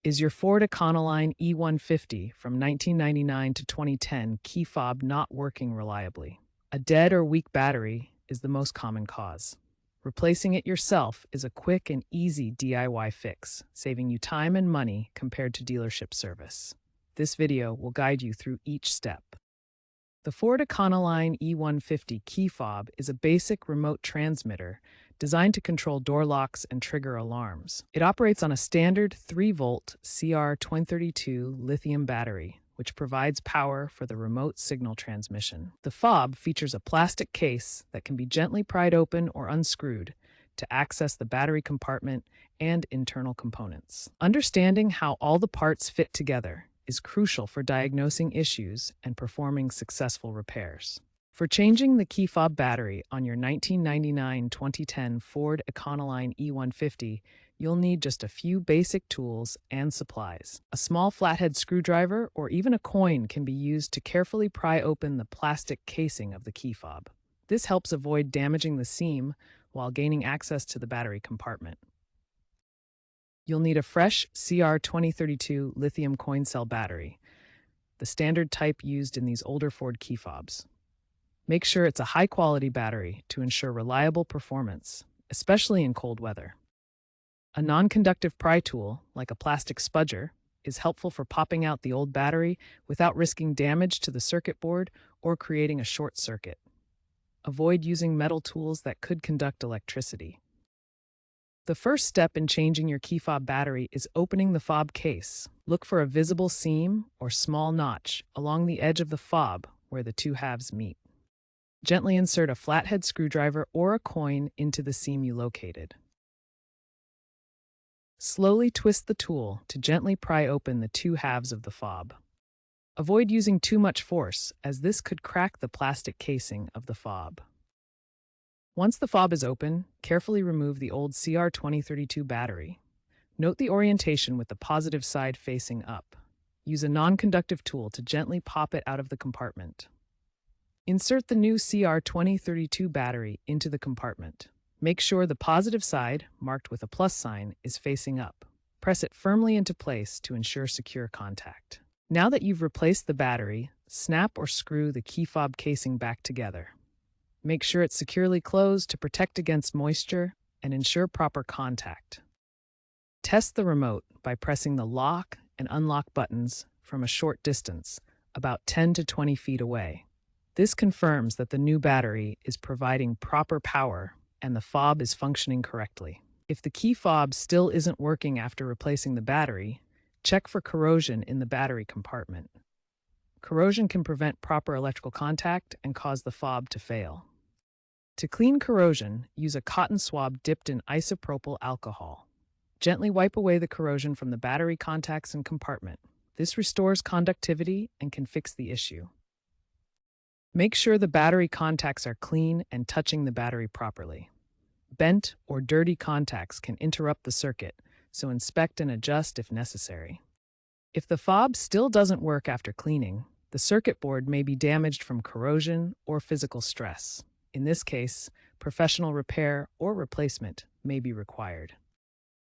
Is your Ford Econoline E-150 from 1999 to 2010 key fob not working reliably? A dead or weak battery is the most common cause. Replacing it yourself is a quick and easy DIY fix, saving you time and money compared to dealership service. This video will guide you through each step. The Ford Econoline E-150 key fob is a basic remote transmitter designed to control door locks and trigger alarms. It operates on a standard 3-volt CR2032 lithium battery, which provides power for the remote signal transmission. The fob features a plastic case that can be gently pried open or unscrewed to access the battery compartment and internal components. Understanding how all the parts fit together is crucial for diagnosing issues and performing successful repairs. For changing the key fob battery on your 1999-2010 Ford Econoline E-150, you'll need just a few basic tools and supplies. A small flathead screwdriver or even a coin can be used to carefully pry open the plastic casing of the key fob. This helps avoid damaging the seam while gaining access to the battery compartment. You'll need a fresh CR2032 lithium coin cell battery, the standard type used in these older Ford key fobs. Make sure it's a high-quality battery to ensure reliable performance, especially in cold weather. A non-conductive pry tool, like a plastic spudger, is helpful for popping out the old battery without risking damage to the circuit board or creating a short circuit. Avoid using metal tools that could conduct electricity. The first step in changing your key fob battery is opening the fob case. Look for a visible seam or small notch along the edge of the fob where the two halves meet. Gently insert a flathead screwdriver or a coin into the seam you located. Slowly twist the tool to gently pry open the two halves of the fob. Avoid using too much force, as this could crack the plastic casing of the fob. Once the fob is open, carefully remove the old CR2032 battery. Note the orientation with the positive side facing up. Use a non-conductive tool to gently pop it out of the compartment. Insert the new CR2032 battery into the compartment. Make sure the positive side, marked with a plus sign, is facing up. Press it firmly into place to ensure secure contact. Now that you've replaced the battery, snap or screw the key fob casing back together. Make sure it's securely closed to protect against moisture and ensure proper contact. Test the remote by pressing the lock and unlock buttons from a short distance, about 10 to 20 feet away. This confirms that the new battery is providing proper power and the fob is functioning correctly. If the key fob still isn't working after replacing the battery, check for corrosion in the battery compartment. Corrosion can prevent proper electrical contact and cause the fob to fail. To clean corrosion, use a cotton swab dipped in isopropyl alcohol. Gently wipe away the corrosion from the battery contacts and compartment. This restores conductivity and can fix the issue. Make sure the battery contacts are clean and touching the battery properly. Bent or dirty contacts can interrupt the circuit, so inspect and adjust if necessary. If the fob still doesn't work after cleaning, the circuit board may be damaged from corrosion or physical stress. In this case, professional repair or replacement may be required.